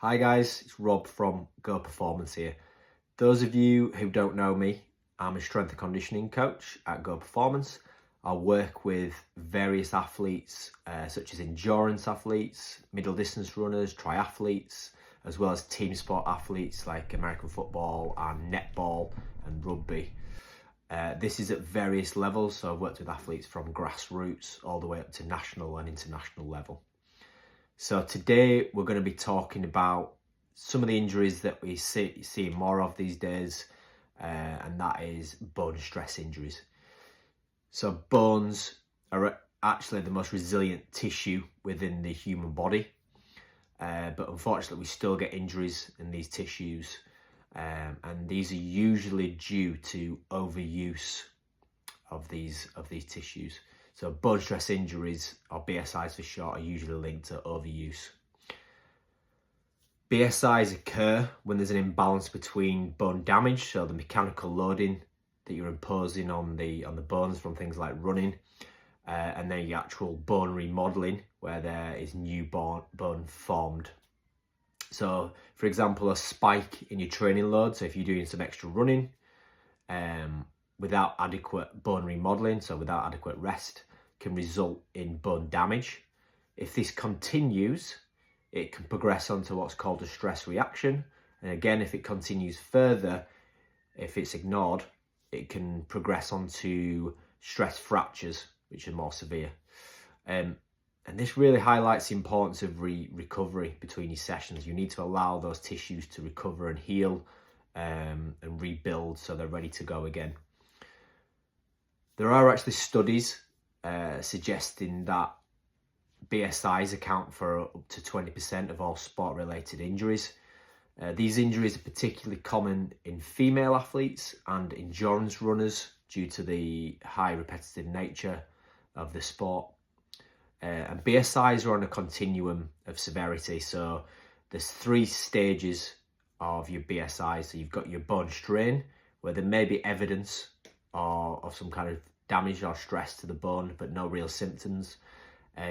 Hi guys, it's Rob from Go Performance here. Those of you who don't know me, I'm a strength and conditioning coach at Go Performance. I work with various athletes such as endurance athletes, middle distance runners, triathletes, as well as team sport athletes like American football and netball and rugby. This is at various levels, so I've worked with athletes from grassroots all the way up to national and international level. So today we're going to be talking about some of the injuries that we see more of these days, and that is bone stress injuries. So bones are actually the most resilient tissue within the human body, but unfortunately we still get injuries in these tissues, and these are usually due to overuse of these tissues. So bone stress injuries, or BSIs for short, are usually linked to overuse. BSIs occur when there's an imbalance between bone damage, so the mechanical loading that you're imposing on the bones from things like running, and then the actual bone remodeling, where there is new bone formed. So, for example, a spike in your training load, so if you're doing some extra running, without adequate bone remodeling, so without adequate rest, can result in bone damage. If this continues, it can progress onto what's called a stress reaction. And again, if it continues further, if it's ignored, it can progress onto stress fractures, which are more severe. And this really highlights the importance of recovery between your sessions. You need to allow those tissues to recover and heal, and rebuild so they're ready to go again. There are actually studies suggesting that BSIs account for up to 20% of all sport-related injuries. These injuries are particularly common in female athletes and endurance runners due to the high repetitive nature of the sport. And BSIs are on a continuum of severity. So there's 3 stages of your BSI. So you've got your bone strain, where there may be evidence of some kind of damage or stress to the bone, but no real symptoms.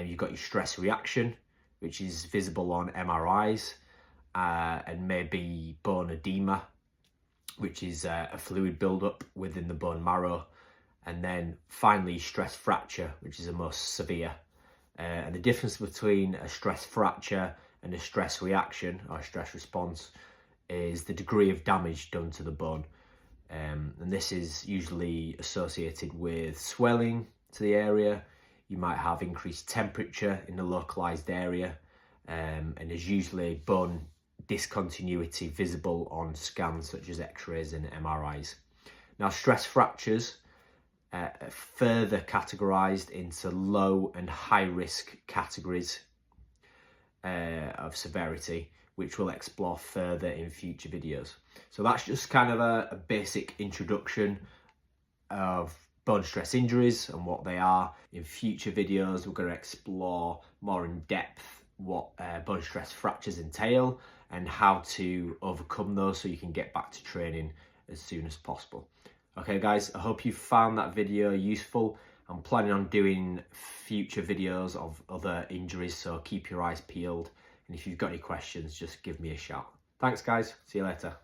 You've got your stress reaction, which is visible on MRIs, and maybe bone edema, which is a fluid buildup within the bone marrow. And then finally, stress fracture, which is the most severe. And the difference between a stress fracture and a stress reaction or stress response is the degree of damage done to the bone. And this is usually associated with swelling to the area. You might have increased temperature in the localized area, and there's usually bone discontinuity visible on scans such as x-rays and MRIs. Now, stress fractures are further categorized into low and high risk categories of severity, which we'll explore further in future videos. So that's just kind of a basic introduction of bone stress injuries and what they are. In future videos, we're going to explore more in depth what bone stress fractures entail and how to overcome those so you can get back to training as soon as possible. Okay guys, I hope you found that video useful. I'm planning on doing future videos of other injuries, so keep your eyes peeled. And if you've got any questions, just give me a shout. Thanks guys, see you later.